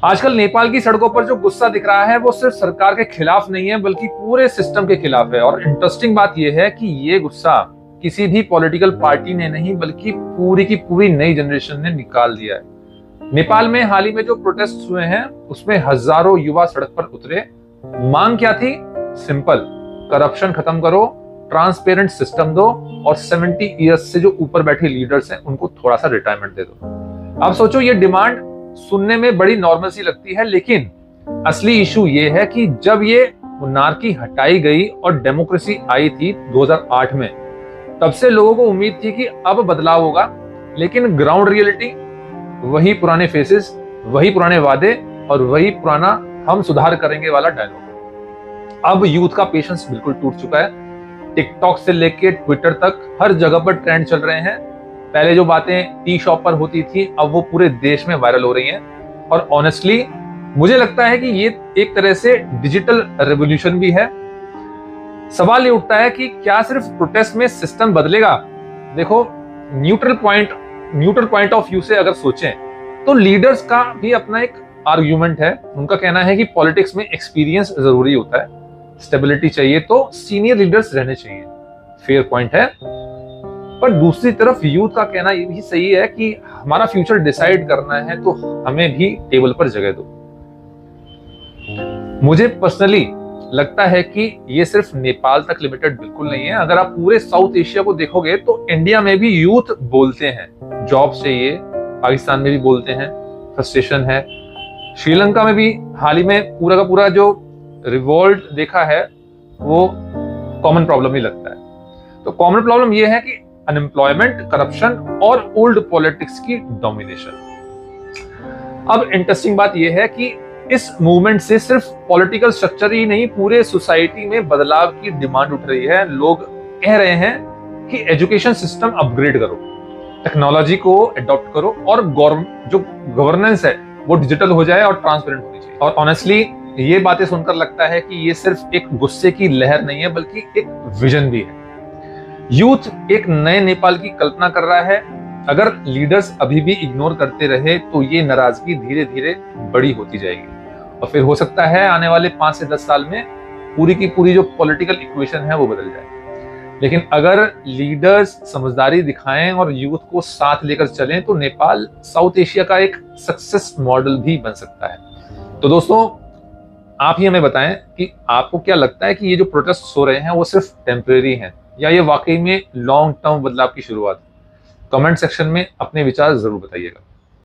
आजकल नेपाल की सड़कों पर जो गुस्सा दिख रहा है वो सिर्फ सरकार के खिलाफ नहीं है बल्कि पूरे सिस्टम के खिलाफ है। और इंटरेस्टिंग बात यह है कि ये गुस्सा किसी भी पॉलिटिकल पार्टी ने नहीं बल्कि पूरी की पूरी नई जनरेशन ने निकाल दिया है। नेपाल में हाल ही में जो प्रोटेस्ट हुए हैं उसमें हजारों युवा सड़क पर उतरे। मांग क्या थी? सिंपल, करप्शन खत्म करो, ट्रांसपेरेंट सिस्टम दो और 70 ईयर्स से जो ऊपर बैठे लीडर्स हैं उनको थोड़ा सा रिटायरमेंट दे दो। अब सोचो, ये डिमांड सुनने में बड़ी नॉर्मल सी लगती है, लेकिन असली इशू ये है कि जब ये मोनार्की हटाई गई और डेमोक्रेसी आई थी 2008 में, तब से लोगों को उम्मीद थी कि अब बदलाव होगा। लेकिन ग्राउंड रियलिटी वही पुराने फेसेस, वही पुराने वादे और वही पुराना हम सुधार करेंगे वाला डायलॉग। अब यूथ का पेशेंस बिल्कुल टूट चुका है। टिकटॉक से लेके ट्विटर तक हर जगह पर ट्रेंड चल रहे हैं। पहले जो बातें टी शॉप पर होती थी अब वो पूरे देश में वायरल हो रही हैं। और ऑनेस्टली मुझे लगता है कि ये एक तरह से डिजिटल रेवोल्यूशन भी है। सवाल ये उठता है कि क्या सिर्फ प्रोटेस्ट में सिस्टम बदलेगा? देखो, न्यूट्रल पॉइंट ऑफ व्यू से अगर सोचें तो लीडर्स का भी अपना एक आर्ग्यूमेंट है। उनका कहना है कि पॉलिटिक्स में एक्सपीरियंस जरूरी होता है, स्टेबिलिटी चाहिए तो सीनियर लीडर्स रहने चाहिए। फेयर पॉइंट है। पर दूसरी तरफ यूथ का कहना ये भी सही है कि हमारा फ्यूचर डिसाइड करना है तो हमें भी टेबल पर जगह दो। मुझे पर्सनली लगता है कि ये सिर्फ नेपाल तक लिमिटेड बिल्कुल नहीं है। अगर आप पूरे साउथ एशिया को देखोगे तो इंडिया में भी यूथ बोलते हैं, जॉब चाहिए, पाकिस्तान में भी बोलते हैं, फ्रस्ट्रेशन है। श्रीलंका में भी हाल ही में पूरा का पूरा जो रिवोल्ट देखा है वो कॉमन प्रॉब्लम ही लगता है। तो कॉमन प्रॉब्लम ये है कि अनएम्प्लॉयमेंट, करप्शन और ओल्ड पॉलिटिक्स की डोमिनेशन। अब इंटरेस्टिंग बात यह है कि इस मूवमेंट से सिर्फ पॉलिटिकल स्ट्रक्चर ही नहीं, पूरे सोसाइटी में बदलाव की डिमांड उठ रही है। लोग कह रहे हैं कि एजुकेशन सिस्टम अपग्रेड करो, टेक्नोलॉजी को अडॉप्ट करो और जो गवर्नेंस है वो डिजिटल हो जाए और ट्रांसपेरेंट होनी चाहिए। और ऑनेस्टली ये बातें सुनकर लगता है कि ये सिर्फ एक गुस्से की लहर नहीं है बल्कि एक विजन भी है। यूथ एक नए नेपाल की कल्पना कर रहा है। अगर लीडर्स अभी भी इग्नोर करते रहे तो ये नाराजगी धीरे धीरे बड़ी होती जाएगी और फिर हो सकता है आने वाले 5 से 10 साल में पूरी की पूरी जो पॉलिटिकल इक्वेशन है वो बदल जाए। लेकिन अगर लीडर्स समझदारी दिखाएं और यूथ को साथ लेकर चलें तो नेपाल साउथ एशिया का एक सक्सेस मॉडल भी बन सकता है। तो दोस्तों, आप ही हमें बताएं कि आपको क्या लगता है कि ये जो प्रोटेस्ट हो रहे हैं वो सिर्फ टेम्परेरी हैं या ये वाकई में लॉन्ग टर्म बदलाव की शुरुआत? कमेंट सेक्शन में अपने विचार जरूर बताइएगा।